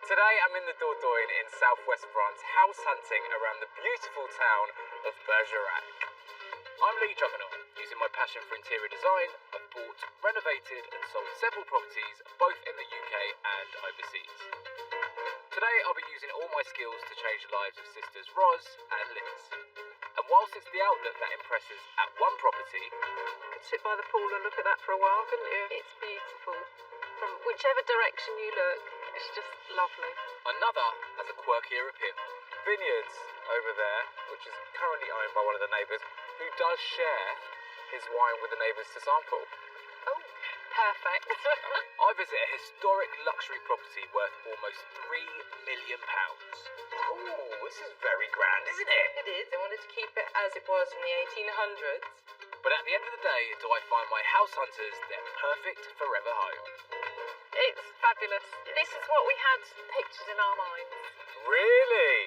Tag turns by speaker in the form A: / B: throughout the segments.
A: Today I'm in the Dordogne in southwest France, house hunting around the beautiful town of Bergerac. I'm Lee Juggernaut. Using my passion for interior design, I've bought, renovated and sold several properties both in the UK and overseas. Today I'll be using all my skills to change the lives of sisters Roz and Liz. And whilst it's the outlook that impresses at one property,
B: You could sit by the pool and look at that for a while, couldn't you?
C: It's beautiful. From whichever direction you look, it's just lovely.
A: another has a quirkier appeal. Vineyards over there, which is currently owned by one of the neighbours, who does share his wine with the neighbours to sample.
C: Oh, perfect.
A: I visit a historic luxury property worth almost £3 million. Ooh, this is very grand, isn't it?
B: It is. They wanted to keep it as it was in the 1800s.
A: But at the end of the day, do I find my house hunters their perfect forever home?
C: It's fabulous. This is what we had pictured in our minds.
A: Really?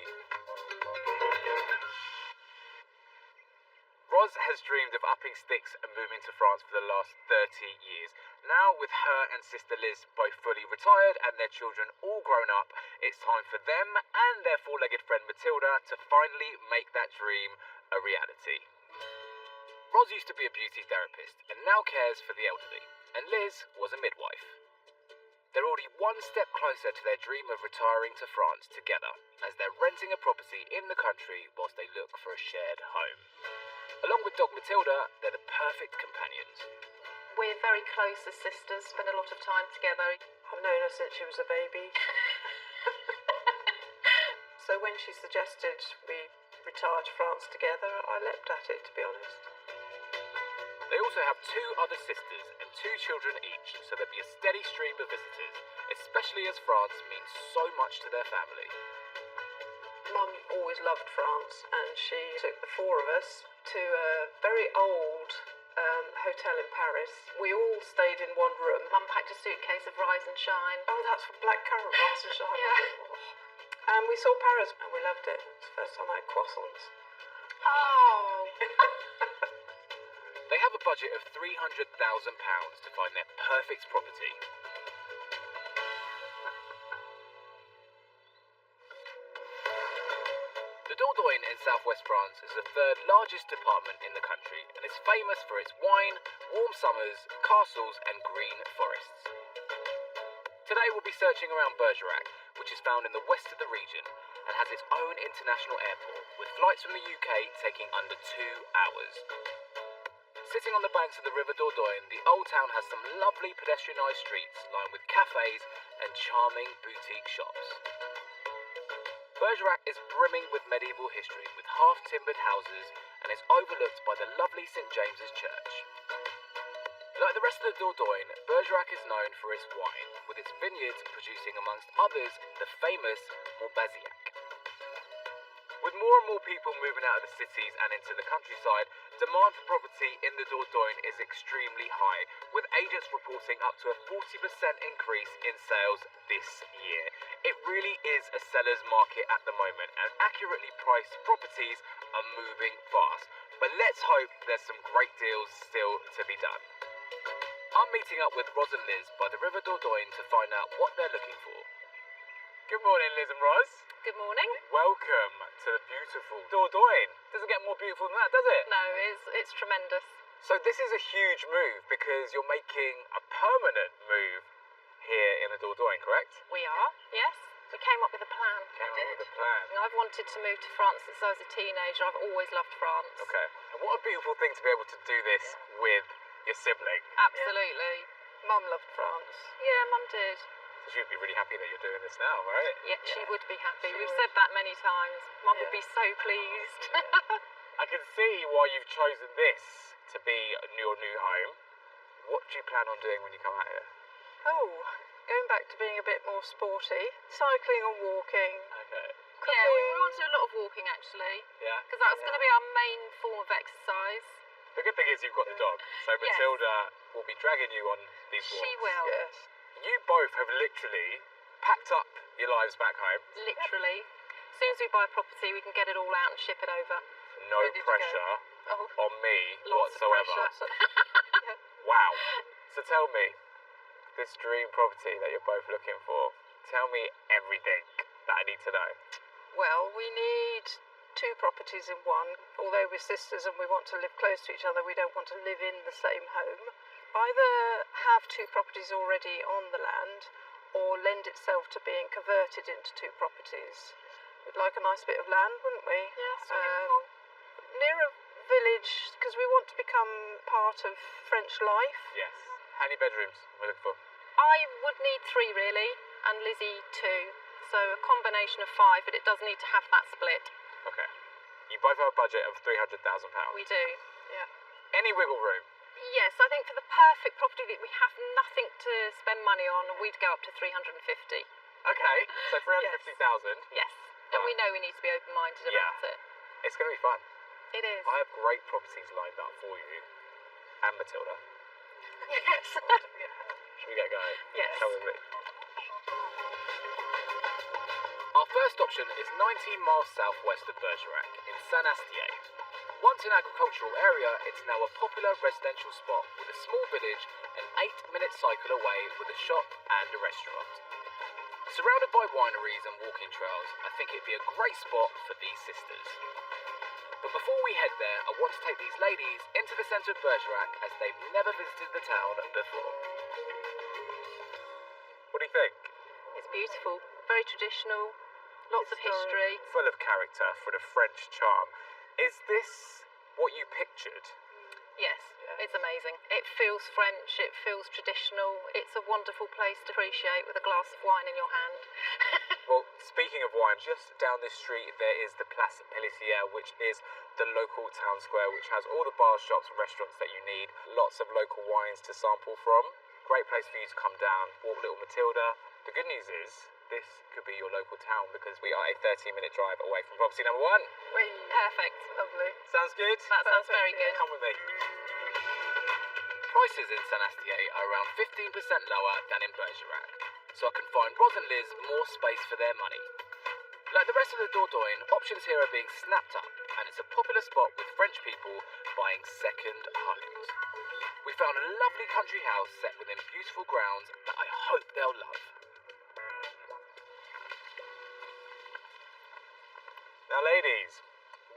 A: Roz has dreamed of upping sticks and moving to France for the last 30 years. Now, with her and sister Liz both fully retired and their children all grown up, it's time for them and their four-legged friend Matilda to finally make that dream a reality. Roz used to be a beauty therapist and now cares for the elderly, and Liz was a midwife. They're already one step closer to their dream of retiring to France together, as they're renting a property in the country whilst they look for a shared home. Along with dog Matilda, they're the perfect companions.
C: We're very close as sisters, spend a lot of time together.
B: I've known her since she was a baby. So when she suggested we retire to France together, I leapt at it, to be honest.
A: They also have two other sisters and two children each, so there'll be a steady stream of visitors, especially as France means so much to their family.
B: Mum always loved France, and she took the four of us to a very old hotel in Paris. We all stayed in one room.
C: Mum packed a suitcase of Rise and Shine.
B: Oh, that's blackcurrant Rise and Shine.
C: Yeah.
B: And we saw Paris, and we loved it. It's the first time I had croissants.
C: Oh!
A: They have a budget of £300,000 to find their perfect property. The Dordogne in southwest France is the third largest department in the country and is famous for its wine, warm summers, castles and green forests. Today we'll be searching around Bergerac, which is found in the west of the region and has its own international airport, with flights from the UK taking under 2 hours. Sitting on the banks of the River Dordogne, the old town has some lovely pedestrianised streets lined with cafes and charming boutique shops. Bergerac is brimming with medieval history, with half-timbered houses, and is overlooked by the lovely St James's Church. Like the rest of the Dordogne, Bergerac is known for its wine, with its vineyards producing amongst others the famous Bergerac. With more and more people moving out of the cities and into the countryside, demand for property in the Dordogne is extremely high, with agents reporting up to a 40% increase in sales this year. It really is a seller's market at the moment, and accurately priced properties are moving fast. But let's hope there's some great deals still to be done. I'm meeting up with Roz and Liz by the River Dordogne to find out what they're looking for. Good morning, Liz and Roz.
C: Good morning.
A: Welcome to the beautiful Dordogne. Doesn't get more beautiful than that, does it?
C: No, it's tremendous.
A: So this is a huge move because you're making a permanent move here in the Dordogne, correct?
C: We are, yes. We came up with a plan. I've wanted to move to France since I was a teenager. I've always loved France.
A: Okay. And what a beautiful thing to be able to do this with your sibling.
C: Absolutely.
B: Mum loved France.
C: Yeah, Mum did.
A: So she'd be really happy that you're doing this now, right?
C: Yeah, she would be happy.
B: She
C: We've
B: would.
C: said that many times. Mum would
B: Yeah.
C: be so pleased.
A: I can see why you've chosen this to be your new home. What do you plan on doing when you come out here?
B: Oh, going back to being a bit more sporty. Cycling and walking.
A: Okay.
C: Yeah, we want to do a lot of walking actually,
A: Yeah?
C: because that's going to be our main form of exercise.
A: The good thing is you've got the dog, so
C: Yes.
A: Matilda will be dragging you on these walks.
C: She will.
B: Yes.
A: You both have literally packed up your lives back home.
C: Literally. As soon as we buy a property, we can get it all out and ship it over.
A: No
B: Ready to go.
A: pressure
C: Oh,
A: on me
C: lots of
A: whatsoever.
C: pressure.
A: Wow. So tell me, this dream property that you're both looking for, Tell me everything that I need to know.
B: Well, we need 2 properties in one. Although we're sisters and we want to live close to each other, we don't want to live in the same home. Either have 2 properties already on the land or lend itself to being converted into 2 properties. We'd like a nice bit of land, wouldn't we?
C: Yes,
B: near a village, because we want to become part of French life.
A: Yes. How many bedrooms are we looking for?
C: I would need 3 really, and Lizzie 2. So a combination of 5, but it does need to have that split.
A: Okay. You both have a budget of £300,000.
C: We do.
B: Yeah.
A: Any wiggle room?
C: Yes, I think for the perfect property that we have nothing to spend money on, we'd go up to 350.
A: Okay, so 350,000.
C: Yes, and we know we need to be open-minded about it.
A: It's going to be fun.
C: It is.
A: I have great properties lined up for you and Matilda.
C: Yes.
A: Should we get going?
C: Yes.
A: Come with me. Our first option is 19 miles southwest of Bergerac in Saint-Astier. Once an agricultural area, it's now a popular residential spot with a small village an 8-minute cycle away with a shop and a restaurant. Surrounded by wineries and walking trails, I think it'd be a great spot for these sisters. But before we head there, I want to take these ladies into the centre of Bergerac as they've never visited the town before. What do you think?
C: It's beautiful, very traditional, lots of history.
A: Full of character, full of French charm. Is this what you pictured?
C: Yes, it's amazing. It feels French, it feels traditional. It's a wonderful place to appreciate with a glass of wine in your hand.
A: Well, speaking of wine, just down this street there is the Place Pelletier, which is the local town square, which has all the bars, shops and restaurants that you need. Lots of local wines to sample from. Great place for you to come down, walk little Matilda. The good news is, this could be your local town because we are a 13-minute drive away from property number 1.
C: Perfect.
B: Lovely.
A: Sounds good?
C: That sounds very good.
A: Come with me. Prices in Saint-Astier are around 15% lower than in Bergerac, so I can find Ros and Liz more space for their money. Like the rest of the Dordogne, options here are being snapped up, and it's a popular spot with French people buying second homes. We found a lovely country house set within beautiful grounds that I hope they'll love. Now ladies,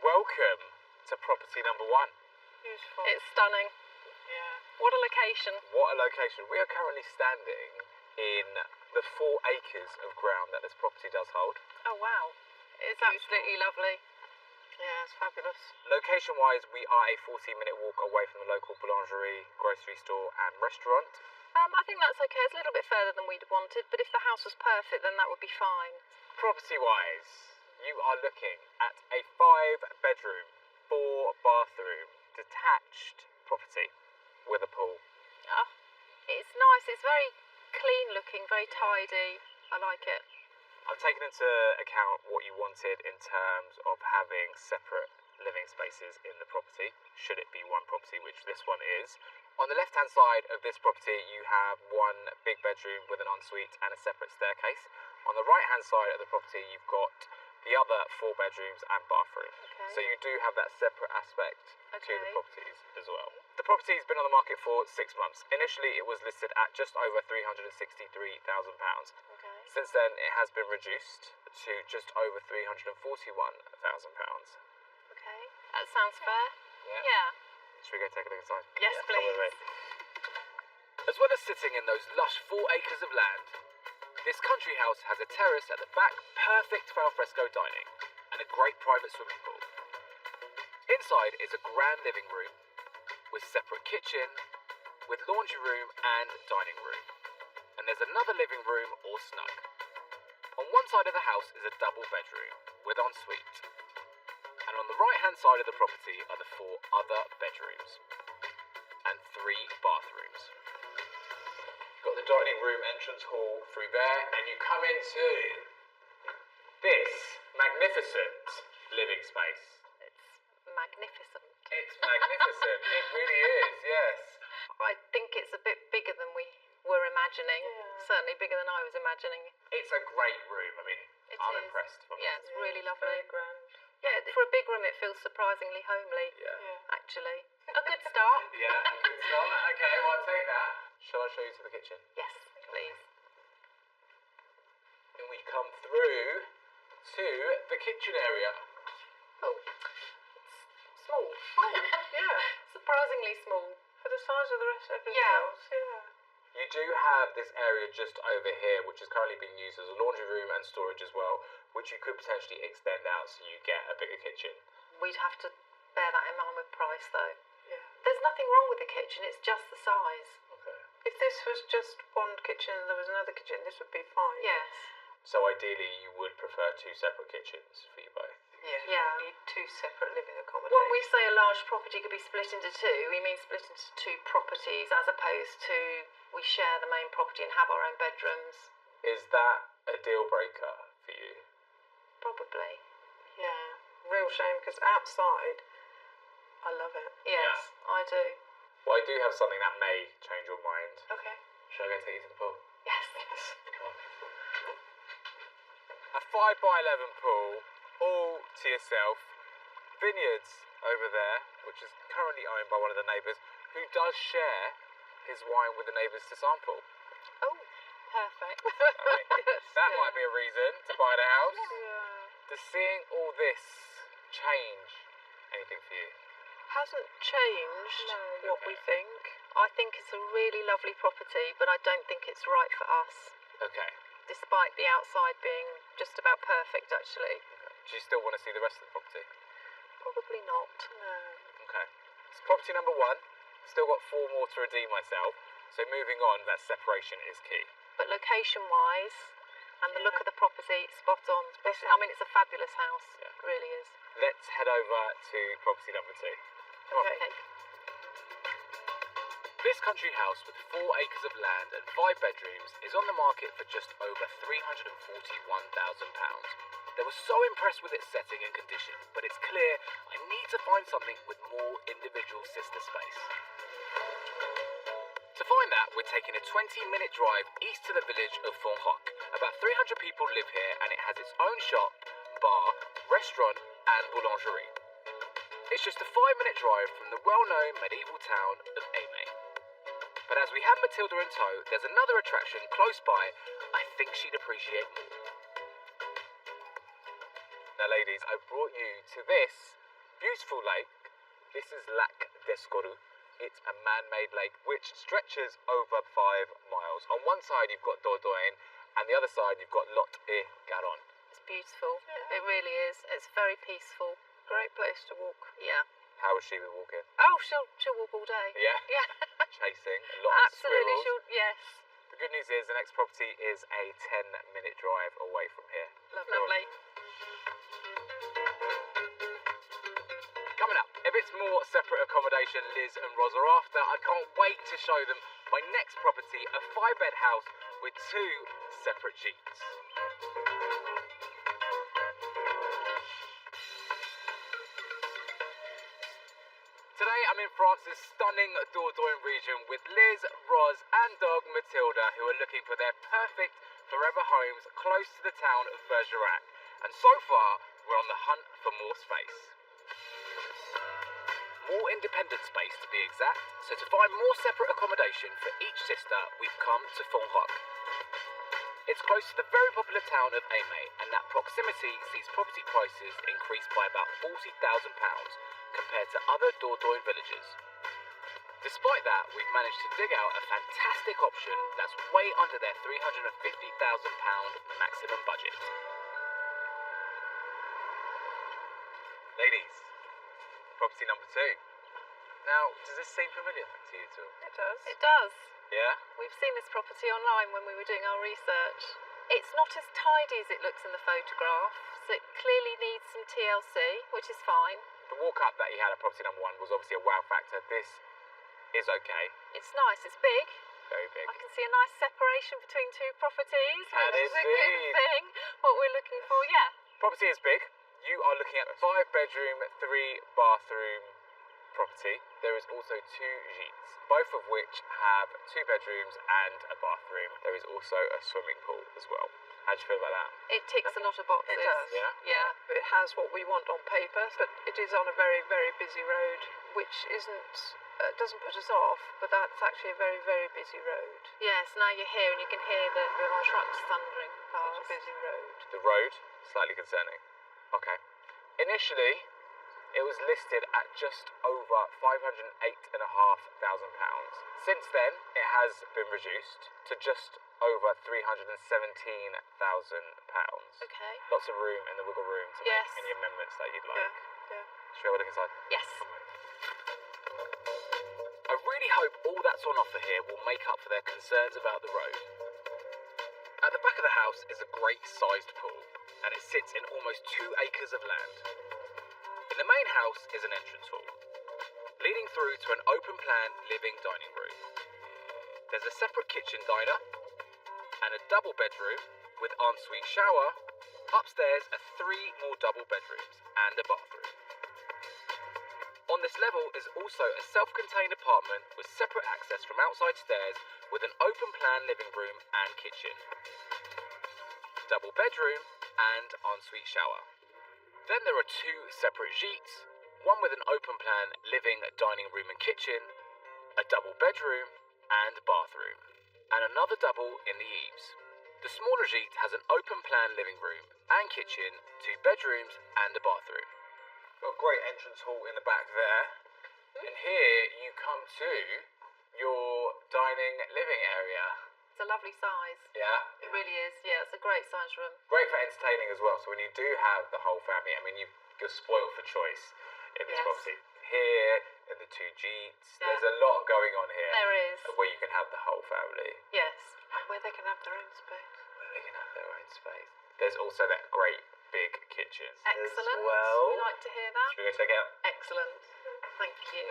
A: welcome to property number 1.
B: Beautiful.
C: It's stunning.
B: Yeah.
C: What a location.
A: What a location. We are currently standing in the 4 acres of ground that this property does hold.
C: Oh wow. It's absolutely lovely.
B: Yeah, it's fabulous.
A: Location-wise, we are a 14-minute walk away from the local boulangerie, grocery store and restaurant.
C: I think that's okay. It's a little bit further than we'd wanted, but if the house was perfect, then that would be fine.
A: Property-wise, you are looking at a 5-bedroom, 4-bathroom, detached property with a pool.
C: Oh, it's nice. It's very clean looking, very tidy. I like it.
A: I've taken into account what you wanted in terms of having separate living spaces in the property, should it be one property, which this one is. On the left-hand side of this property, you have 1 big bedroom with an ensuite and a separate staircase. On the right-hand side of the property, you've got the other 4 bedrooms and bathroom.
C: Okay.
A: So you do have that separate aspect to the
C: Okay.
A: properties as well. The property's been on the market for 6 months. Initially, it was listed at just over £363,000.
C: Okay.
A: Since then, it has been reduced to just over £341,000.
C: Okay. That sounds fair. Yeah.
A: Should we go take a look inside?
C: Yes,
A: Come with me. As well as sitting in those lush 4 acres of land, this country house has a terrace at the back, perfect for alfresco dining, and a great private swimming pool. Inside is a grand living room with separate kitchen, with laundry room and dining room. And there's another living room or snug. On one side of the house is a double bedroom with ensuite. And on the right hand side of the property are the 4 other bedrooms and 3 bathrooms. Got the dining room entrance hall through there, and you come into this magnificent living space.
C: It's magnificent.
A: It's magnificent. It really is, yes.
C: I think it's a bit bigger than we were imagining.
B: Yeah.
C: Certainly bigger than I was imagining.
A: It's a great room. I mean,
C: It
A: I'm
C: is.
A: impressed.
C: Yeah, it's really lovely.
B: Very grand.
C: Yeah, for a big room, it feels surprisingly homely.
A: Yeah.
C: Actually, a good start.
A: Yeah, good start. Okay, well, I'll take that. Shall I show you to the kitchen?
C: Yes, please.
A: and we come through to the kitchen area.
C: Oh, it's small.
B: Oh, yeah.
C: Surprisingly small.
B: For the size of the rest of the
C: Yeah.
B: house, yeah.
A: You do have this area just over here, which is currently being used as a laundry room and storage as well, which you could potentially extend out so you get a bigger kitchen.
C: We'd have to bear that in mind with price, though.
B: Yeah.
C: There's nothing wrong with the kitchen, it's just the size.
A: Okay.
B: If this was just one kitchen and there was another kitchen, this would be fine.
C: Yes.
A: So ideally, you would prefer 2 separate kitchens for you both.
B: Yeah. We need 2 separate living accommodations.
C: When we say a large property could be split into 2, we mean split into 2 properties as opposed to we share the main property and have our own bedrooms.
A: Is that a deal breaker for you?
C: Probably.
B: Yeah. Real shame, because outside, I love it.
C: Yes, I do.
A: Well, I do have something that may change your mind.
B: Okay.
A: Shall I go take you to the pool?
C: Yes.
A: A 5x11 pool, all to yourself. Vineyards over there, which is currently owned by one of the neighbours, who does share his wine with the neighbours to sample.
C: Oh, perfect.
A: That might be a reason to buy the house.
B: Yeah.
A: Does seeing all this change anything for you?
B: Hasn't changed
C: No.
B: what we think.
C: I think it's a really lovely property, but I don't think it's right for us,
A: Okay.
C: despite the outside being just about perfect, actually.
A: Do you still want to see the rest of the property?
C: Probably not.
B: No.
A: Okay. It's property number 1. Still got 4 more to redeem myself. So moving on, that separation is key.
C: But location-wise, and the look
B: Yeah.
C: of the property, spot on. I mean, it's a fabulous house.
A: Yeah.
C: It really is.
A: Let's head over to property number 2. Come on.
C: Okay.
A: This country house with 4 acres of land and 5 bedrooms is on the market for just over £341,000. They were so impressed with its setting and condition, but it's clear I need to find something with more individual sister space. To find that, we're taking a 20-minute drive east to the village of Fonroc. About 300 people live here and it has its own shop, bar, restaurant and boulangerie. It's just a 5-minute drive from the well-known medieval town of Aimé. But as we have Matilda in tow, there's another attraction close by I think she'd appreciate more. Now ladies, I brought you to this beautiful lake. This is Lac d'Escorou. It's a man-made lake which stretches over 5 miles. On one side you've got Dordogne and the other side you've got Lot et Garonne.
C: It's beautiful.
B: Yeah.
C: It really is. It's very peaceful.
B: Great place to walk.
C: Yeah.
A: How was she with walking?
C: Oh, she'll walk all day.
A: Yeah?
C: Yeah.
A: Chasing a lot of
C: Absolutely.
A: squirrels.
C: Yes.
A: The good news is the next property is a 10-minute drive away from here.
C: Lovely.
A: Coming up, if it's more separate accommodation Liz and Roz are after, I can't wait to show them my next property, a 5-bed house with 2 separate sheets. Today I'm in France's stunning Dordogne region with Liz, Roz and dog Matilda, who are looking for their perfect forever homes close to the town of Bergerac. And so far, we're on the hunt for more space. More independent space to be exact, so to find more separate accommodation for each sister, we've come to Fonroc. It's close to the very popular town of Aimé, and that proximity sees property prices increase by about £40,000 compared to other Dordogne villages. Despite that, we've managed to dig out a fantastic option that's way under their £350,000 maximum budget. Ladies, property number 2. Now, does this seem familiar to you at all?
B: It does.
C: It does.
A: Yeah?
C: We've seen this property online when we were doing our research. It's not as tidy as it looks in the photographs. It clearly needs some TLC, which is fine.
A: The walk-up that you had at property number 1 was obviously a wow factor. This is okay.
C: It's nice. It's big.
A: Very big.
C: I can see a nice separation between 2 properties,
A: Can
C: which is a good
A: indeed.
C: thing. What we're looking for, yeah.
A: Property is big. You are looking at a 5-bedroom, 3-bathroom property. There is also 2 gîtes, both of which have 2 bedrooms and a bathroom. There is also a swimming pool as well. How do you feel about that?
C: It ticks a lot of boxes.
B: It does.
A: Yeah?
C: Yeah.
B: It has what we want on paper, but it is on a very, very busy road, which isn't doesn't put us off, but that's actually a very, very busy road.
C: Yes, now you're here and you can hear the trucks thundering
B: It's
C: past.
B: a busy road.
A: The road, slightly concerning. Okay. Initially, it was listed at just over £508,500. Since then, it has been reduced to just over £317,000.
C: Okay.
A: Lots of room in the wiggle room to
C: Yes.
A: make any amendments that you'd like.
B: Yeah.
A: Should we have a look inside?
C: Yes.
A: I really hope all that's on offer here will make up for their concerns about the road. At the back of the house is a great sized pool, and it sits in almost 2 acres of land. In the main house is an entrance hall, leading through to an open plan living dining room. There's a separate kitchen diner, and a double bedroom with ensuite shower. Upstairs are 3 more double bedrooms and a bathroom. On this level is also a self-contained apartment with separate access from outside stairs with an open plan living room and kitchen. Double bedroom and ensuite shower. Then there are 2 separate gîtes, one with an open plan living, dining room and kitchen, a double bedroom and bathroom, and another double in the eaves. The smaller gîte has an open plan living room and kitchen, 2 bedrooms and a bathroom. Got a great entrance hall in the back there. And here you come to your dining living area.
C: It's a lovely size.
A: Yeah.
C: It really is. Yeah, it's a great size room.
A: Great for entertaining as well. So when you do have the whole family, I mean, you're spoiled for choice in this
C: Yes.
A: property. Here, in the 2 gîtes,
C: Yeah.
A: there's a lot going on here.
C: There is.
A: Where you can have the whole family.
C: Yes.
B: And where they can have their own space.
A: Where they can have their own space. There's also that great big kitchen
C: Excellent.
A: as well.
C: We like to hear that.
A: Should we go check it out?
C: Excellent. Thank you.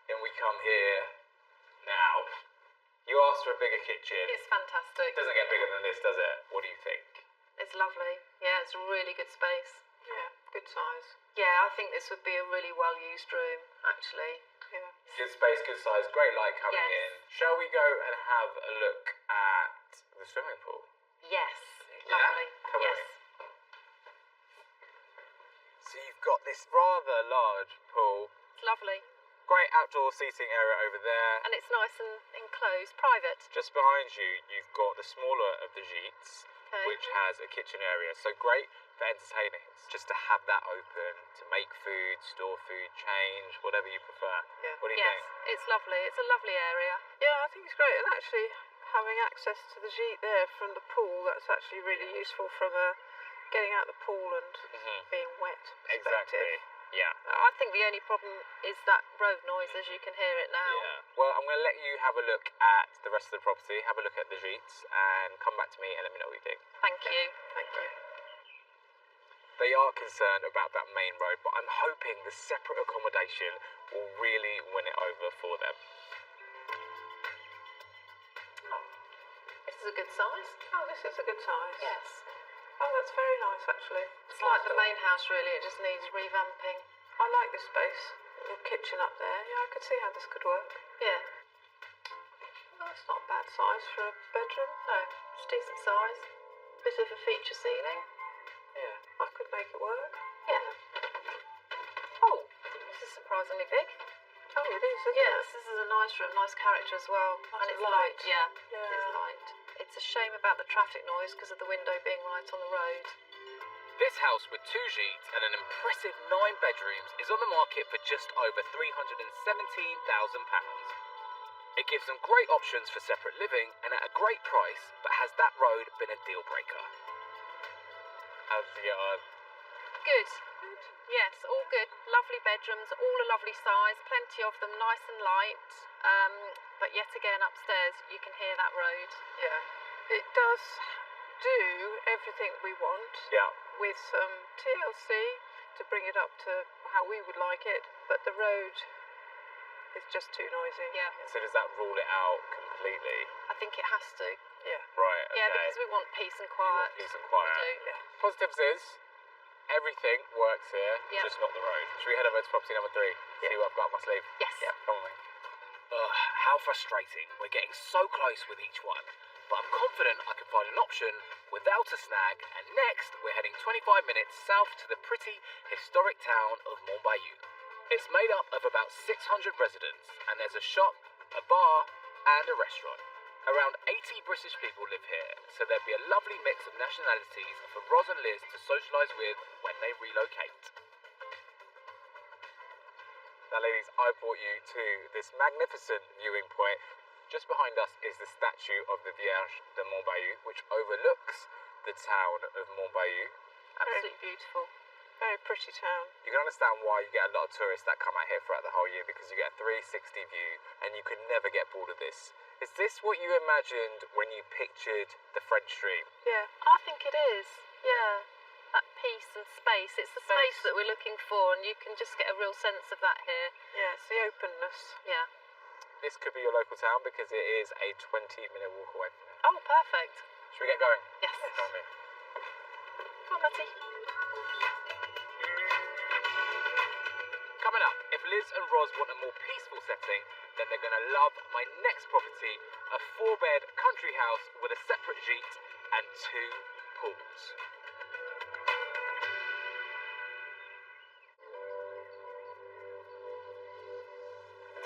A: And we come here now. You asked for a bigger kitchen.
C: It's fantastic.
A: It doesn't get bigger than this, does it? What do you think?
C: It's lovely. Yeah, it's a really good space.
B: Yeah, good size.
C: Yeah, I think this would be a really well used room, actually.
B: Yeah.
A: Good space, good size, great light coming
C: Yes.
A: in. Shall we go and have a look at the swimming pool?
C: Yes.
A: Yeah,
C: Lovely.
A: come on
C: Yes.
A: in. So you've got this rather large pool,
C: It's lovely.
A: great outdoor seating area over there.
C: And it's nice and enclosed, private.
A: Just behind you, you've got the smaller of the gîtes,
C: Okay.
A: which has a kitchen area. So great for entertaining. Just to have that open, to make food, store food, change, whatever you prefer.
B: Yeah.
A: What do you
C: Yes,
A: think?
C: it's lovely. It's a lovely area.
B: Yeah, I think it's great. And actually, having access to the gîte there from the pool, that's actually really useful from getting out the pool and being wet perspective.
A: Exactly. Yeah.
C: I think the only problem is that road noise, as you can hear it now.
A: Yeah. Well, I'm going to let you have a look at the rest of the property, have a look at the gîtes, and come back to me and let me know what you think.
C: Thank you.
B: Thank you.
A: They are concerned about that main road, but I'm hoping the separate accommodation will really win it over for them.
C: This is a good size.
B: Oh, this is a good size.
C: Yes.
B: Oh, that's very nice, actually.
C: It's like the main house, really. It just needs revamping.
B: I like this space. The kitchen up there. Yeah, I could see how this could work.
C: Yeah.
B: Well, that's not a bad size for a bedroom.
C: No, it's decent size. Bit of a feature ceiling.
B: Yeah, I could make it work.
C: Yeah. Oh, this is surprisingly big.
B: Oh, it is, isn't
C: Yes,
B: it?
C: this is a nice room, nice character as well.
B: Lots
C: And
B: of
C: it's
B: light.
C: light. Yeah,
B: Yeah.
C: it's light. It's a shame about the traffic noise because of the window being right on the road.
A: This house with 2 gîtes and an impressive 9 bedrooms is on the market for just over £317,000. It gives them great options for separate living and at a great price, but has that road been a deal breaker? How's the yard?
C: Good. Yes, all good. Lovely bedrooms, all a lovely size, plenty of them, nice and light. But yet again, upstairs, you can hear that road.
B: Yeah. It does do everything we want
A: Yeah.
B: with some TLC to bring it up to how we would like it, but the road is just too noisy.
C: Yeah,
A: So does that rule it out completely?
C: I think it has to.
B: Yeah.
A: Right, okay.
C: Yeah, because we want peace and quiet.
A: Peace and quiet.
C: We do.
B: Yeah.
A: Positives is, everything works here,
C: Yep.
A: just not the road. Should we head over to property number 3?
B: Yeah.
A: See what I've got up my sleeve?
C: Yes.
A: Come on, mate. How frustrating. We're getting so close with each one. But I'm confident I can find an option without a snag. And next, we're heading 25 minutes south to the pretty, historic town of Montbayou. It's made up of about 600 residents, and there's a shop, a bar, and a restaurant. Around 80 British people live here, so there'd be a lovely mix of nationalities for Ros and Liz to socialise with when they relocate. Now, ladies, I brought you to this magnificent viewing point. Just behind us is the statue of the Vierge de Montbayou, which overlooks the town of Montbayou.
C: Absolutely beautiful.
B: Very pretty town.
A: You can understand why you get a lot of tourists that come out here throughout the whole year, because you get a 360 view and you can never get bored of this. Is this what you imagined when you pictured the French Stream?
B: Yeah.
C: I think it is. Yeah. That peace and space. It's the space that we're looking for, and you can just get a real sense of that here.
B: Yeah, it's the openness.
C: Yeah.
A: This could be your local town because it is a 20-minute walk away from here.
C: Oh, perfect.
A: Should we get going?
C: Yes.
A: Come on,
C: Come on, Betty.
A: Coming up, if Liz and Ros want a more peaceful setting, then they're going to love my next property, a 4-bed country house with a separate gîte and 2 pools.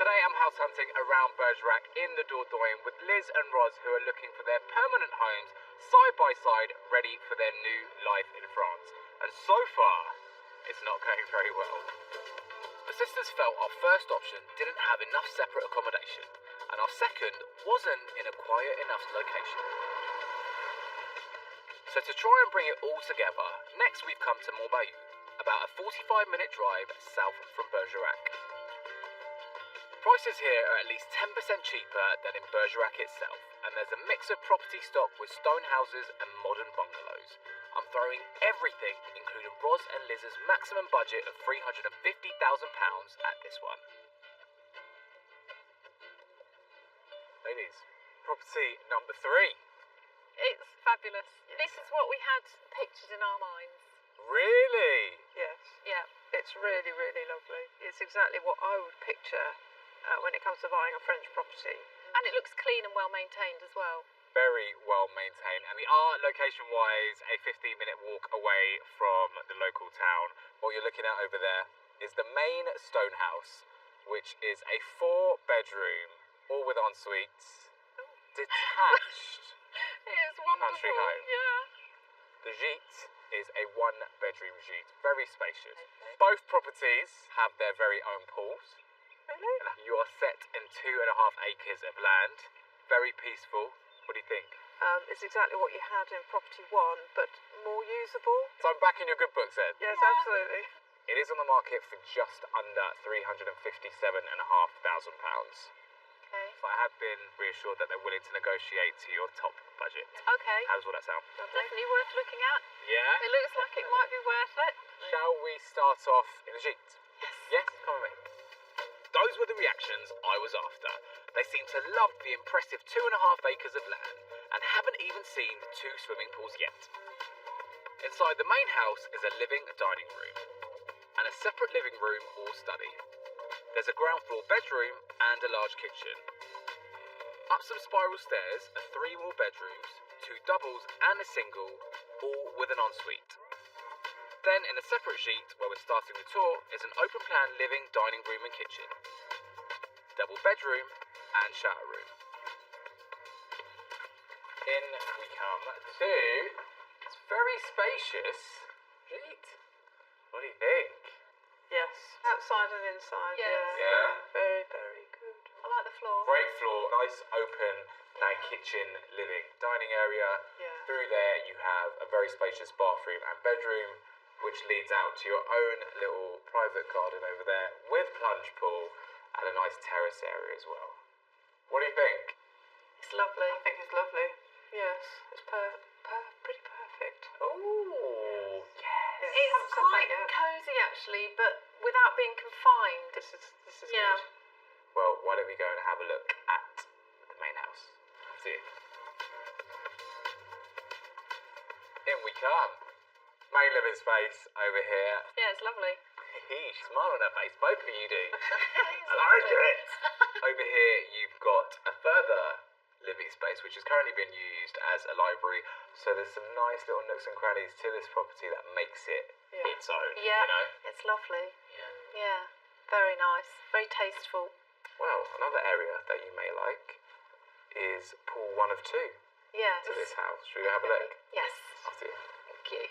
A: Today I'm house hunting around Bergerac in the Dordogne with Liz and Ros, who are looking for their permanent homes side by side, ready for their new life in France. And so far, it's not going very well. The sisters felt our first option didn't have enough separate accommodation, and our second wasn't in a quiet enough location. So to try and bring it all together, next we've come to Montbayou, about a 45-minute drive south from Bergerac. Prices here are at least 10% cheaper than in Bergerac itself, and there's a mix of property stock with stone houses and modern bungalows. I'm throwing everything, including Ros and Liz's maximum budget of £350,000 at this one. Ladies, property number 3.
C: It's fabulous. This is what we had pictured in our minds.
A: Really?
B: Yes.
C: Yeah.
B: It's really, really lovely. It's exactly what I would picture when it comes to buying a French property.
C: And it looks clean and well maintained as well.
A: Very well maintained, and we are location-wise a 15-minute walk away from the local town. What you're looking at over there is the main stone house, which is a 4-bedroom, all with en-suites, detached
C: It is wonderful.
A: country home.
C: Yeah.
A: The gîte is a 1-bedroom gîte, very spacious. Both properties have their very own pools.
B: Really?
A: You are set in 2.5 acres of land, very peaceful. What do you think?
B: It's exactly what you had in property 1, but more usable.
A: So I'm back in your good books, Ed.
B: Yes,
C: Yeah.
B: absolutely.
A: It is on the market for just under £357,500.
C: Okay.
A: So I have been reassured that they're willing to negotiate to your top budget.
C: Okay.
A: How does all that sound?
C: Definitely worth looking at.
A: Yeah?
C: It looks like it might be worth it.
A: Shall we start off in the gîte?
C: Yes.
A: Yes? Come on, mate. Those were the reactions I was after. They seem to love the impressive 2.5 acres of land and haven't even seen the 2 swimming pools yet. Inside the main house is a living dining room and a separate living room or study. There's a ground floor bedroom and a large kitchen. Up some spiral stairs are 3 more bedrooms, 2 doubles and a single, all with an ensuite. Then, in a separate gîte where we're starting the tour, is an open-plan living, dining room and kitchen. Double bedroom and shower room. In we come to this very spacious gîte. What do you think?
B: Yes. Outside and inside.
C: Yes.
A: Yeah.
B: Very, very good.
C: I like the floor.
A: Great floor, nice open plan kitchen, living, dining area.
B: Yeah.
A: Through there you have a very spacious bathroom and bedroom, which leads out to your own little private garden over there with plunge pool and a nice terrace area as well. What do you think?
C: It's lovely.
B: I think it's lovely. Yes. It's pretty perfect.
A: Oh, yes.
B: Yeah.
C: It's
B: Haven't said
C: quite
B: that yet.
C: cosy actually, but without being confined.
B: This is
C: Yeah.
B: good.
A: Well, why don't we go and have a look at the main house? See you. In we come. Main living space over here.
C: Yeah, it's lovely.
A: Smile on her face, both of you do.
C: It's
A: I like
C: lovely.
A: it. Over here you've got a further living space which is currently being used as a library. So there's some nice little nooks and crannies to this property that makes it
B: Yeah.
A: its own.
C: Yeah,
A: You know?
C: it's lovely.
A: Yeah.
C: Yeah. Very nice. Very tasteful.
A: Well, another area that you may like is pool 1 of 2
C: Yes.
A: to this house. Should we go have a look?
C: Yes.
A: After you.
C: Thank you.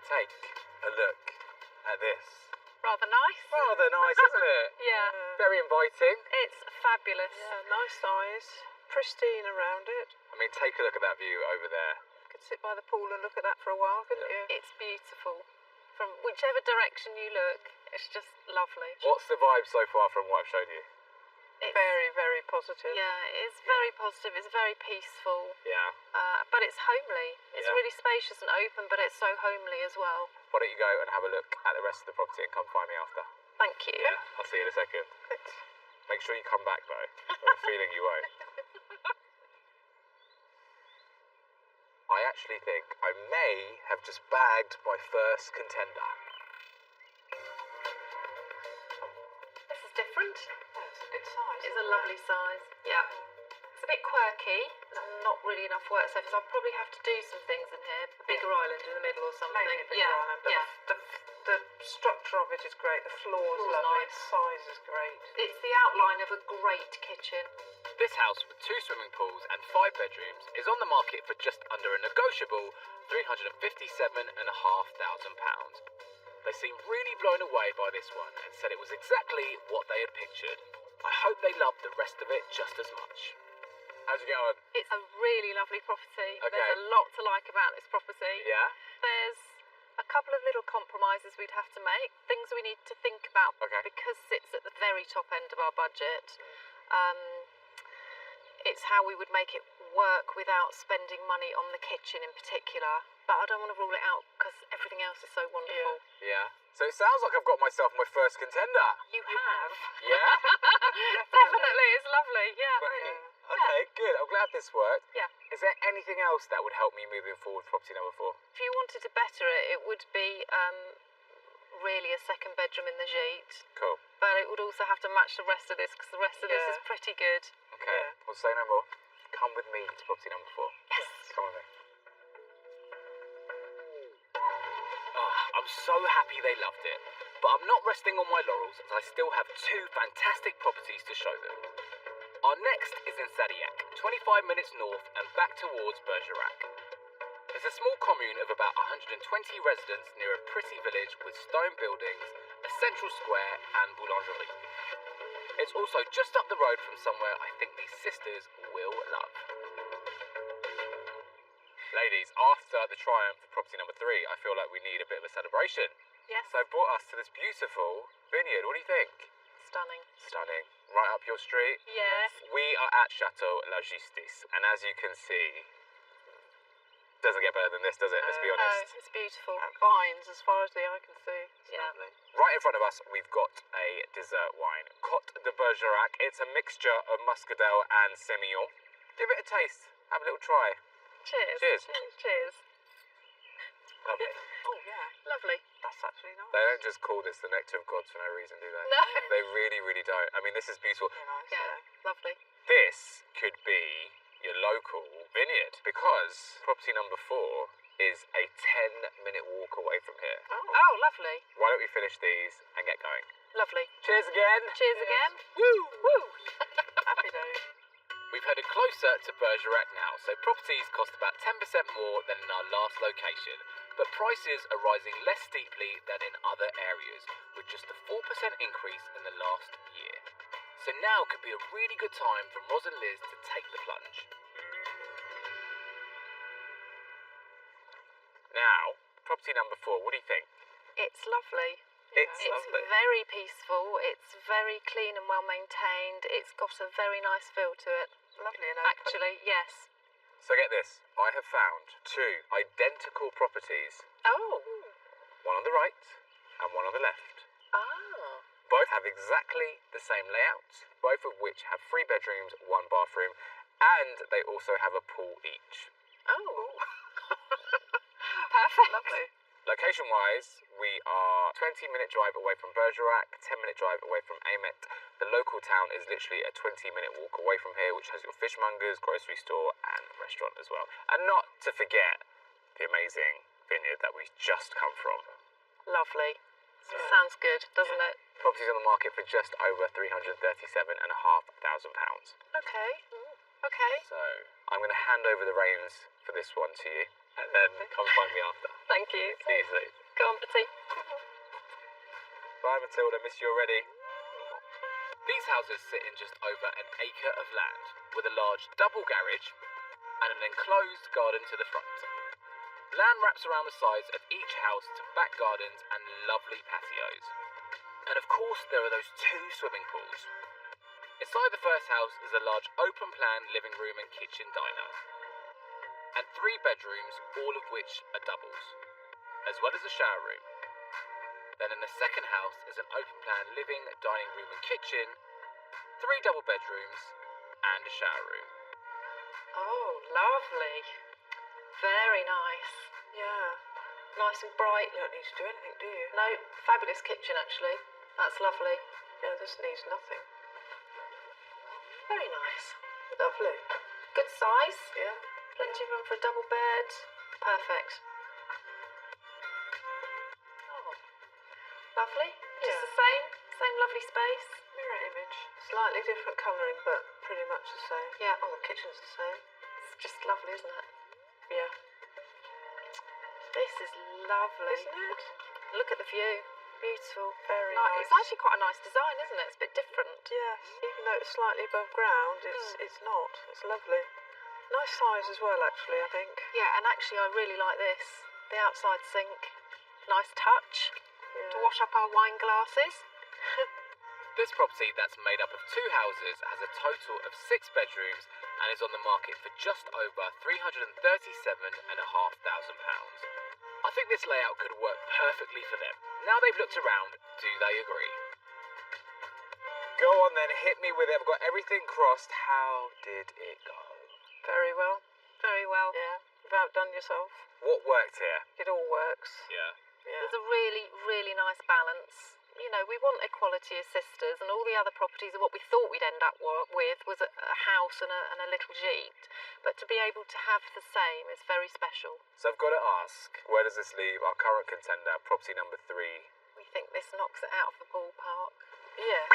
A: Take a look at this.
C: Rather nice.
A: Rather nice, isn't it?
C: Yeah.
A: Very inviting.
C: It's fabulous.
B: Yeah, nice size. Pristine around it.
A: I mean, take a look at that view over there.
B: Could sit by the pool and look at that for a while, couldn't you?
C: It's beautiful. From whichever direction you look, it's just lovely.
A: What's the vibe so far from what I've shown you?
C: It's,
B: Very, very positive.
C: yeah, it's very positive. It's very peaceful.
A: Yeah.
C: But it's homely. It's
A: Yeah.
C: really spacious and open, but it's so homely as well.
A: Why don't you go and have a look at the rest of the property and come find me after?
C: Thank you.
A: Yeah. I'll see you in a second. Make sure you come back though. I have a feeling you won't. I actually think I may have just bagged my first contender.
C: This is different.
B: That's a good size.
C: It's a lovely size. Yeah. It's a bit quirky. There's not really enough work surface. I'll probably have to do some things in here. A bigger island in the middle or something.
B: Maybe a bit
C: yeah.
B: island, but
C: yeah.
B: the structure of it is great. The floor's
C: Floor's
B: lovely.
C: nice.
B: The size is great.
C: It's the outline of a great kitchen.
A: This house with 2 swimming pools and 5 bedrooms is on the market for just under a negotiable £357,500. They seemed really blown away by this one and said it was exactly what they had pictured. I hope they loved the rest of it just as much. How'd you get on?
C: It's a really lovely property.
A: Okay.
C: There's a lot to like about this property.
A: Yeah?
C: There's a couple of little compromises we'd have to make, things we need to think about
A: Okay.
C: because it's at the very top end of our budget. It's how we would make it work without spending money on the kitchen in particular. But I don't want to rule it out because everything else is so wonderful.
A: Yeah. So it sounds like I've got myself my first contender.
C: You have.
A: Yeah?
C: Definitely, it's lovely, yeah.
A: Great. Okay, good. I'm glad this worked.
C: Yeah.
A: Is there anything else that would help me moving forward with property number 4?
C: If you wanted to better it, it would be really a second bedroom in the gîte.
A: Cool.
C: But it would also have to match the rest of this because the rest of this
B: Yeah.
C: is pretty good.
A: Okay.
B: Yeah.
A: Well, say no more. Come with me to property number 4.
C: Yes.
A: Come with me. I'm so happy they loved it. But I'm not resting on my laurels as I still have 2 fantastic properties to show them. Our next is in Sadiac, 25 minutes north and back towards Bergerac. It's a small commune of about 120 residents near a pretty village with stone buildings, a central square and boulangerie. It's also just up the road from somewhere I think these sisters will love. Ladies, after the triumph of property number 3, I feel like we need a bit of a celebration.
C: Yes.
A: So I've brought us to this beautiful vineyard. What do you think?
C: Stunning.
A: Stunning. Right up your street.
C: Yes.
A: We are at Chateau La Justice, and as you can see, doesn't get better than this, does it? Let's be
C: No,
A: honest.
C: it's beautiful.
B: And vines as far as the eye can see. It's
C: Yeah.
B: lovely.
A: Right in front of us, we've got a dessert wine, Côte de Bergerac. It's a mixture of muscadel and Semillon. Give it a taste. Have a little try.
C: Cheers.
A: Cheers.
C: Cheers.
A: Lovely.
B: Oh, yeah.
C: Lovely.
B: That's actually nice.
A: They don't just call this the nectar of God for no reason, do they?
C: No.
A: They really, really don't. I mean, this is beautiful.
B: Very nice,
C: Yeah. Lovely.
A: This could be your local vineyard because property number 4 is a 10-minute walk away from here.
B: Oh.
C: Oh, lovely.
A: Why don't we finish these and get going?
C: Lovely.
A: Cheers again.
C: Cheers again.
A: Woo!
C: Woo.
B: Happy days.
A: We've headed closer to Bergerac now, so properties cost about 10% more than in our last location, but prices are rising less steeply than in other areas, with just a 4% increase in the last year. So now could be a really good time for Roz and Liz to take the plunge. Now, property number 4, what do you think?
C: It's lovely.
A: It's
C: It's
A: lovely.
C: very peaceful. It's very clean and well maintained. It's got a very nice feel to it.
B: Lovely and open.
C: Actually, yes.
A: So get this, I have found 2 identical properties,
C: Oh.
A: one on the right and one on the left.
C: Ah.
A: Both have exactly the same layout, both of which have 3 bedrooms, 1 bathroom, and they also have a pool each.
C: Oh. Perfect.
B: Lovely.
A: Location-wise, we are 20-minute drive away from Bergerac, 10-minute drive away from Amet. The local town is literally a 20-minute walk away from here, which has your fishmongers, grocery store, and restaurant as well. And not to forget the amazing vineyard that we just come from.
C: Lovely. Sounds good, doesn't it?
A: Property's on the market for just over £337,500.
C: Okay. Okay.
A: So I'm going to hand over the reins for this one to you, and then come find me after.
C: Thank you.
A: See you soon.
C: Go on, Betty.
A: Bye, Matilda. Miss you already. These houses sit in just over an acre of land, with a large double garage and an enclosed garden to the front. Land wraps around the sides of each house to back gardens and lovely patios. And of course, there are those 2 swimming pools. Inside the first house is a large open-plan living room and kitchen diner, and 3 bedrooms, all of which are doubles, as well as a shower room. Then in the second house is an open-plan living, dining room and kitchen, 3 double bedrooms, and a shower room.
C: Oh, lovely. Very nice.
B: Yeah.
C: Nice and bright.
B: You don't need to do anything, do you?
C: No, fabulous kitchen, actually. That's lovely.
B: Yeah, this needs nothing.
C: Very nice.
B: Lovely.
C: Good size.
B: Yeah.
C: Plenty of room for a double bed. Perfect. Oh, lovely. Just
B: Yeah.
C: the same. Same lovely space.
B: Mirror image. Slightly different colouring, but pretty much the same.
C: Yeah.
B: Oh, the kitchen's the same.
C: It's just lovely, isn't it?
B: Yeah.
C: This is lovely.
B: Isn't it?
C: Look at the view. Beautiful.
B: Very
C: It's
B: nice.
C: actually quite a nice design, isn't it? It's a bit different.
B: Yes. Even though it's slightly above ground, it's not. It's lovely. Nice size as well, actually, I think.
C: Yeah, and actually I really like this. The outside sink. Nice touch.
B: Yeah.
C: To wash up our wine glasses.
A: This property, that's made up of 2 houses, has a total of 6 bedrooms and is on the market for just over £337,500. I think this layout could work perfectly for them. Now they've looked around, do they agree? Go on then, hit me with it. I've got everything crossed. How did it go?
B: Very well.
C: Very well.
B: Yeah. You've outdone yourself.
A: What worked here?
B: It all works.
A: Yeah.
B: Yeah.
C: There's a really, really nice balance. You know, we want equality as sisters, and all the other properties of what we thought we'd end up with was a house and a little gîte. But to be able to have the same is very special.
A: So I've got to ask, where does this leave our current contender, property number 3?
C: We think this knocks it out of the ballpark.
B: Yes.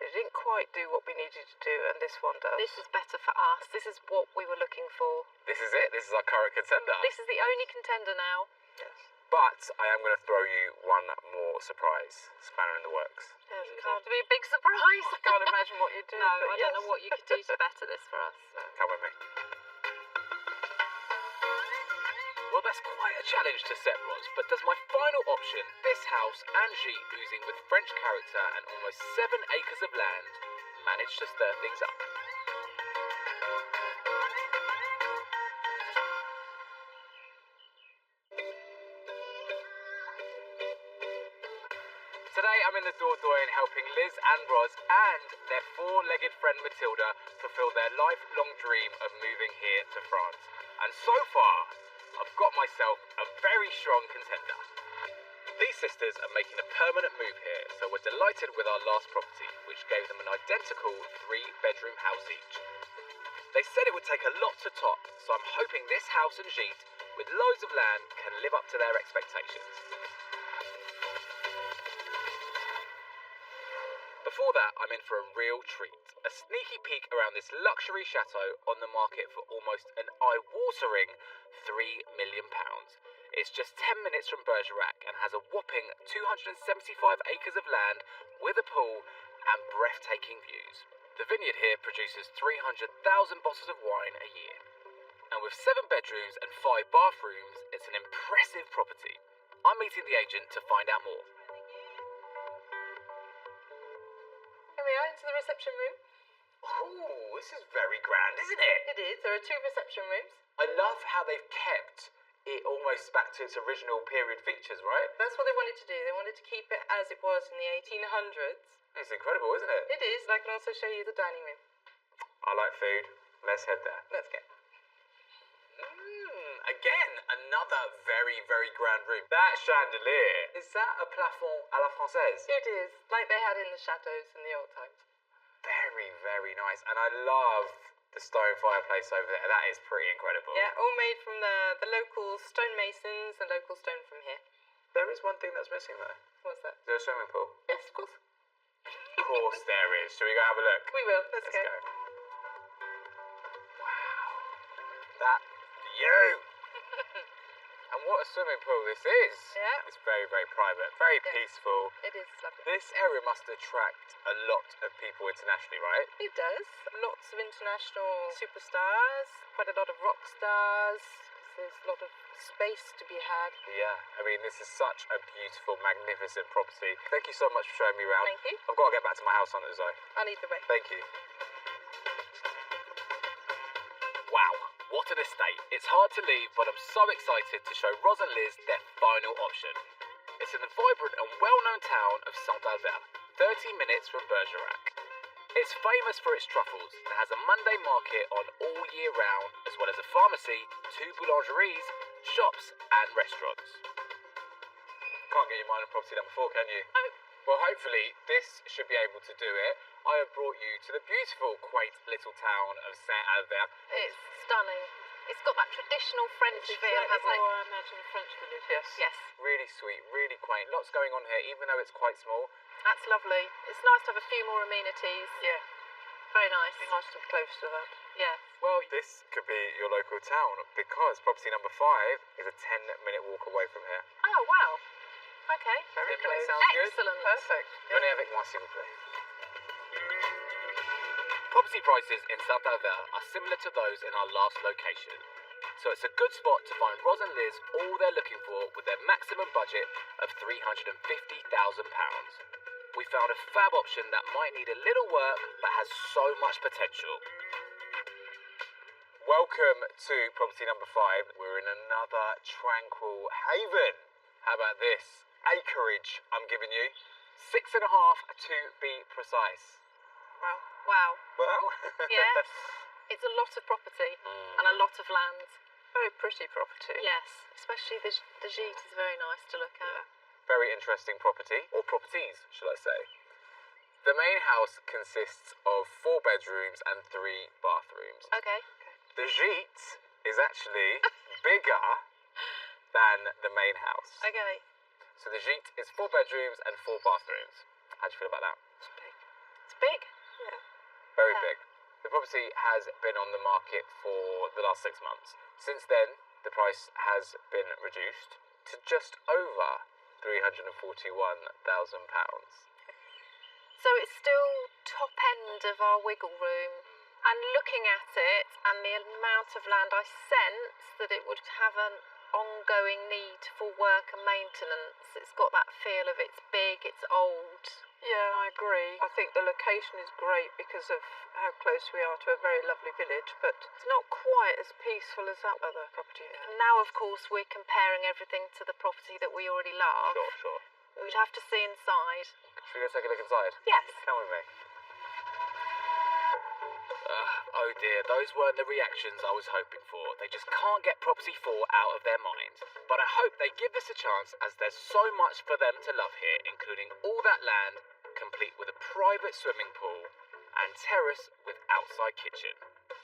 B: It didn't quite do what we needed to do, and this one does.
C: This is better for us. This is what we were looking for.
A: This is it. This is our current contender.
C: This is the only contender now.
B: Yes.
A: But I am going to throw you one more surprise spanner in the works.
B: Yes,
C: It's
B: can't,
C: going to be a big surprise.
B: I can't imagine what you'd do.
C: No,
B: but
C: I don't know what you could do to better this for us.
A: Come with me. Well, that's quite a challenge to set, Roz, but does my final option, this house and gîte oozing with French character and almost 7 acres of land, manage to stir things up? Today I'm in the Dordogne helping Liz and Roz and their 4-legged friend Matilda fulfill their lifelong dream of moving here to France. And so far, I've got myself a very strong contender. These sisters are making a permanent move here, so we're delighted with our last property, which gave them an identical 3-bedroom house each. They said it would take a lot to top, so I'm hoping this house and gîte, with loads of land, can live up to their expectations. Before that, I'm in for a real treat. A sneaky peek around this luxury chateau on the market for almost an eye-watering £3 million. It's just 10 minutes from Bergerac and has a whopping 275 acres of land with a pool and breathtaking views. The vineyard here produces 300,000 bottles of wine a year. And with 7 bedrooms and 5 bathrooms, it's an impressive property. I'm meeting the agent to find out more.
D: Here we are, into the reception room.
A: Ooh, this is very grand, isn't it?
D: It is. There are 2 reception rooms.
A: I love how they've kept it almost back to its original period features, right?
D: That's what they wanted to do. They wanted to keep it as it was in the 1800s.
A: It's incredible, isn't it?
D: It is. I can also show you the dining room.
A: I like food. Let's head there.
D: Let's go.
A: Again, another very, very grand room. That chandelier, is that a plafond à la française?
D: It is. Like they had in the chateaus in the old times.
A: Very, very nice. And I love the stone fireplace over there. That is pretty incredible.
D: Yeah, all made from the local stonemasons and local stone from here.
A: There is one thing that's missing though.
D: What's that?
A: Is there a swimming pool?
D: Yes, of course.
A: Of course there is. Shall we go have a look?
D: We will. Let's
A: Let's
D: go.
A: go. Wow. That view. And what a swimming pool this is.
D: Yeah.
A: It's very, very private, very
D: Yeah.
A: peaceful.
D: It is lovely.
A: This area must attract a lot of people internationally, right?
D: It does. Lots of international superstars, quite a lot of rock stars. There's a lot of space to be had.
A: Yeah. I mean, this is such a beautiful, magnificent property. Thank you so much for showing me around.
D: Thank you.
A: I've got to get back to my house hunters though.
D: I'll lead the way.
A: Thank you. Wow, what an estate. It's hard to leave, but I'm so excited to show Roz and Liz their final option. It's in the vibrant and well-known town of Saint-Albert, 30 minutes from Bergerac. It's famous for its truffles and has a Monday market on all year round, as well as a pharmacy, 2 boulangeries, shops and restaurants. Can't get your mind on property number 4, can you?
C: Oh.
A: Well, hopefully this should be able to do it. I have brought you to the beautiful, quaint little town of Saint-Albert.
C: It's stunning. It's got that traditional French feel, hasn't it?
D: I imagine a French village, yes.
C: Yes,
A: Really sweet, really quaint. Lots going on here, even though it's quite small.
C: that's lovely. It's nice to have a few more amenities.
D: Yeah.
C: Very nice.
D: Be nice to be close to that.
C: Yeah.
A: Well, this could be your local town because property number 5 is a 10-minute walk away from here.
C: Oh, wow. Okay.
D: Very
A: 10 minutes
D: close.
A: sounds good.
C: Excellent.
D: Perfect.
A: Venez avec moi, s'il vous plaît. Property prices in Saint-Albert are similar to those in our last location. So it's a good spot to find Roz and Liz all they're looking for with their maximum budget of £350,000. We found a fab option that might need a little work but has so much potential. Welcome to property number 5. We're in another tranquil haven. How about this? Acreage I'm giving you. 6.5 to be precise.
D: Wow.
C: Wow.
A: Well,
C: Yes. It's a lot of property and a lot of land.
D: Very pretty property.
C: Yes. Especially the gîte is very nice to look at.
A: very interesting property, or properties, shall I say. The main house consists of 4 bedrooms and 3 bathrooms.
C: Okay.
A: The gîte is actually bigger than the main house.
C: Okay.
A: So the gîte is 4 bedrooms and 4 bathrooms. How do you feel about that?
D: It's big.
C: It's big.
D: Yeah.
A: Very
C: Yeah.
A: big. The property has been on the market for the last 6 months. Since then, the price has been reduced to just over £341,000.
C: So it's still top end of our wiggle room. And looking at it and the amount of land, I sense that it would have an ongoing need for work and maintenance. It's got that feel of it's big, it's old.
B: Yeah, I agree. I think the location is great because of how close we are to a very lovely village, but it's not quite as peaceful as that other property there.
C: Now, of course, we're comparing everything to the property that we already love.
A: Sure.
C: We'd have to see inside.
A: Should we go take a look inside?
C: Yes.
A: Come with me. Oh dear, those weren't the reactions I was hoping for. They just can't get Property 4 out of their minds. But I hope they give this a chance as there's so much for them to love here, including all that land, complete with a private swimming pool and terrace with outside kitchen.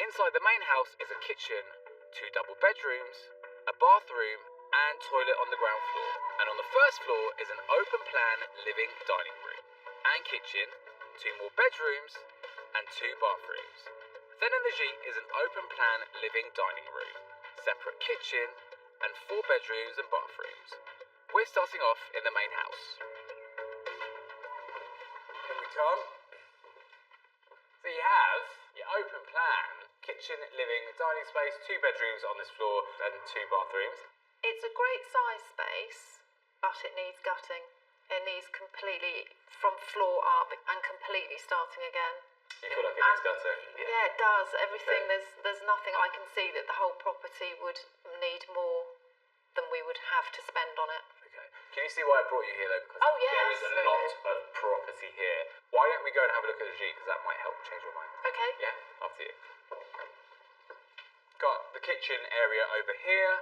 A: Inside the main house is a kitchen, 2 double bedrooms, a bathroom and toilet on the ground floor. And on the first floor is an open plan living dining room and kitchen, 2 more bedrooms and 2 bathrooms. Then in the gîte is an open plan living dining room, separate kitchen and 4 bedrooms and bathrooms. We're starting off in the main house. Here we come. So you have your open plan, kitchen, living, dining space, 2 bedrooms on this floor and 2 bathrooms.
C: It's a great size space, but it needs gutting. It needs completely from floor up and completely starting again.
A: You feel like it needs gutting?
C: Yeah, it does. Everything,
A: Okay.
C: there's nothing I can see that the whole property would need more than we would have to spend on it.
A: Okay. Can you see why I brought you here though? Because
C: Oh, yeah,
A: there is a
C: absolutely.
A: lot of property here. Why don't we go and have a look at the gîte, because that might help change your mind.
C: Okay.
A: Yeah, after you. Got the kitchen area over here,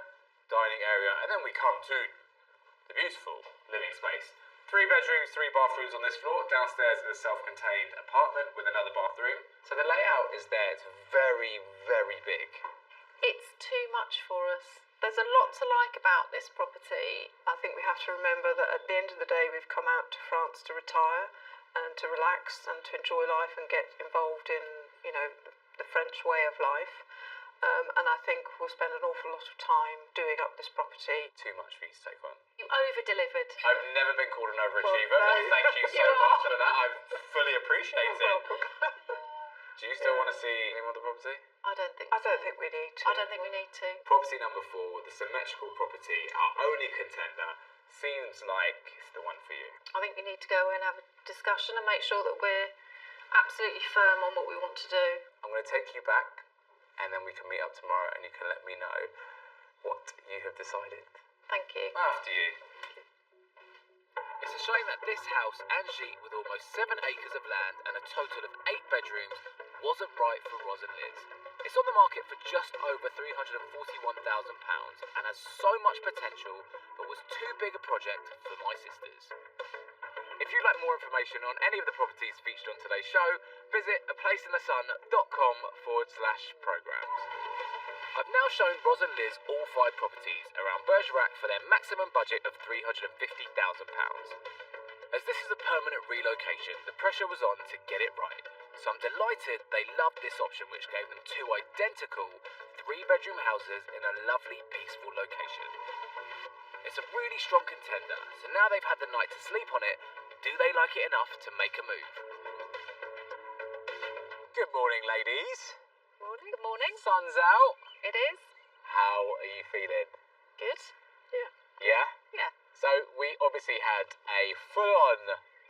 A: dining area, and then we come to the beautiful living space. 3 bedrooms, 3 bathrooms on this floor. Downstairs is a self-contained apartment with another bathroom. So the layout is there. It's very, very big.
C: It's too much for us. There's a lot to like about this property.
B: I think we have to remember that at the end of the day, we've come out to France to retire and to relax and to enjoy life and get involved in, the French way of life. And I think we'll spend an awful lot of time doing up this property.
A: Too much for you to take on.
C: You over-delivered.
A: I've never been called an overachiever,
B: Well,
A: but thank you so much for that. I fully appreciate it.
B: Welcome.
A: Do you still want to see any more of the property?
C: I don't think
B: I don't think we need to.
C: I don't think we need to.
A: Property number 4, the symmetrical property, our only contender, seems like it's the one for you.
C: I think we need to go and have a discussion and make sure that we're absolutely firm on what we want to do.
A: I'm going to take you back, and then we can meet up tomorrow and you can let me know what you have decided.
C: Thank you.
A: After you. It's a shame that this house and gîte with almost 7 acres of land and a total of 8 bedrooms wasn't right for Ros and Liz. It's on the market for just over £341,000 and has so much potential but was too big a project for my sisters. If you'd like more information on any of the properties featured on today's show, visit aplaceinthesun.com/programs. I've now shown Ros and Liz all 5 properties around Bergerac for their maximum budget of £350,000. As this is a permanent relocation, the pressure was on to get it right. So I'm delighted they loved this option, which gave them 2 identical 3-bedroom houses in a lovely, peaceful location. It's a really strong contender, so now they've had the night to sleep on it, do they like it enough to make a move? Good morning, ladies.
B: Morning.
C: Good morning.
A: Sun's out.
C: It is.
A: How are you feeling?
C: Good.
B: Yeah.
A: Yeah?
C: Yeah,
A: So we obviously had a full-on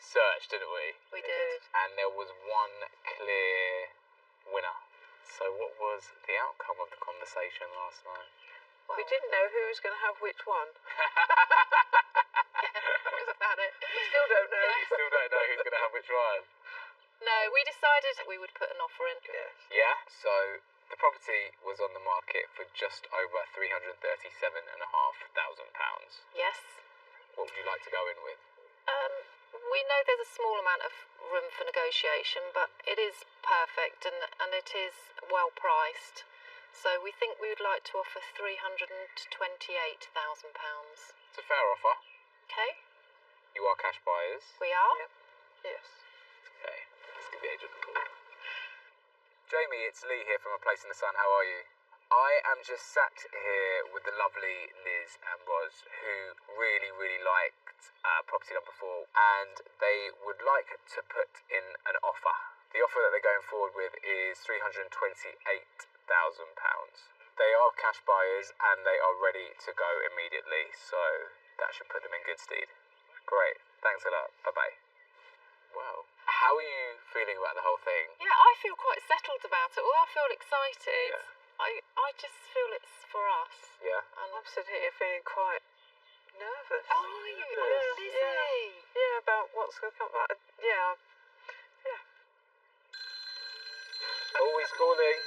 A: search, didn't we?
C: we did.
A: And there was one clear winner. So what was the outcome of the conversation last night?
B: We didn't know who was going to have which one.
C: That was about it.
B: We still don't know.
A: You still don't know who's going to have which one.
C: No, we decided we would put an offer in.
B: Yes.
A: Yeah, so the property was on the market for just over £337,500.
C: Yes.
A: What would you like to go in with?
C: We know there's a small amount of room for negotiation, but it is perfect and it is well priced. So we think we would like to offer £328,000.
A: It's a fair offer.
C: Okay,
A: You are cash buyers.
C: we are.
B: Yep. Yes.
A: Okay, let's give the agent a call. Jamie, it's Lee here from A Place in the Sun. How are you? I am just sat here with the lovely Liz and Ros, who really, really liked property number 4, and they would like to put in an offer. The offer that they're going forward with is £328,000. They are cash buyers and they are ready to go immediately, so that should put them in good stead. Great, thanks a lot. Bye-bye. Well, how are you feeling about the whole thing?
C: Yeah, I feel quite settled about it. Although I feel excited,
A: Yeah.
C: I just feel it's for us.
A: Yeah?
C: And
B: I'm sitting here feeling quite nervous.
C: oh, are you?
B: Yes.
C: Lizzie.
B: Yeah, about what's going to come back. Yeah.
A: Always calling.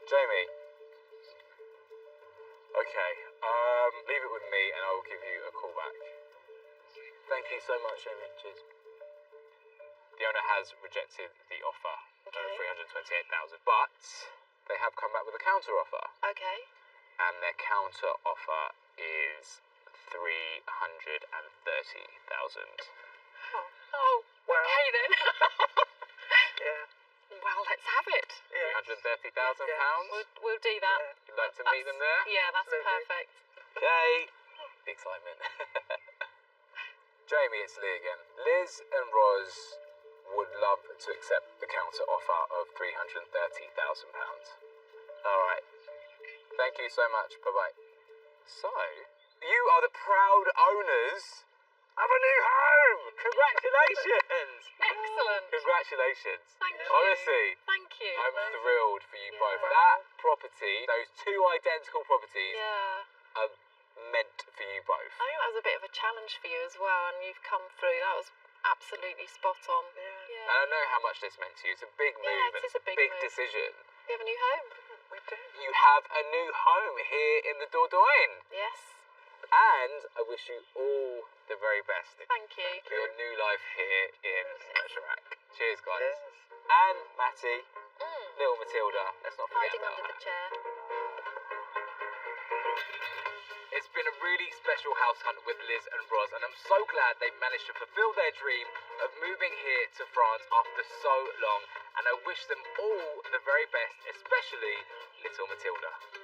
A: Jamie. Okay, leave it with me and I will give you a call back. Thank you so much, Jamie. Cheers. The owner has rejected the offer of
C: Okay.
A: £328,000, but they have come back with a counter offer,
C: Okay.
A: and their counter offer is £330,000.
C: Oh,
B: Well.
C: okay then.
B: Yeah.
C: Well, let's have it.
B: Yeah.
A: £330,000.
C: We'll do that.
B: Yeah.
A: You'd like to meet them there?
C: Yeah, that's
B: Absolutely.
C: perfect.
A: Okay. The excitement. Jamie, it's Lee again. Liz and Ros would love to accept the counter offer of £330,000. All right. Thank you so much. Bye-bye. So, you are the proud owners of a new home. Congratulations.
C: Excellent.
A: Congratulations.
C: Thank you.
A: Honestly,
C: Thank you.
A: I'm thrilled for you both.
C: Yeah.
A: That property, those 2 identical properties,
C: Yeah.
A: are meant for you both.
C: I think that was a bit of a challenge for you as well, and you've come through. That was absolutely spot on.
B: Yeah.
A: And I know how much this meant to you. It's a big move
C: Yeah, it
A: and
C: is a big move.
A: decision.
C: You have a new home?
B: We do.
A: You have a new home here in the Dordogne.
C: Yes.
A: And I wish you all the very best
C: Thank you.
A: for your new life here in Bergerac. Cheers, guys.
B: Yes.
A: And Matty,
C: Mm.
A: little Matilda, let's not forget
C: Hiding
A: about
C: under
A: her.
C: the chair.
A: It's been a really special house hunt with Liz and Roz, and I'm so glad they managed to fulfill their dream of moving here to France after so long, and I wish them all the very best, especially little Matilda.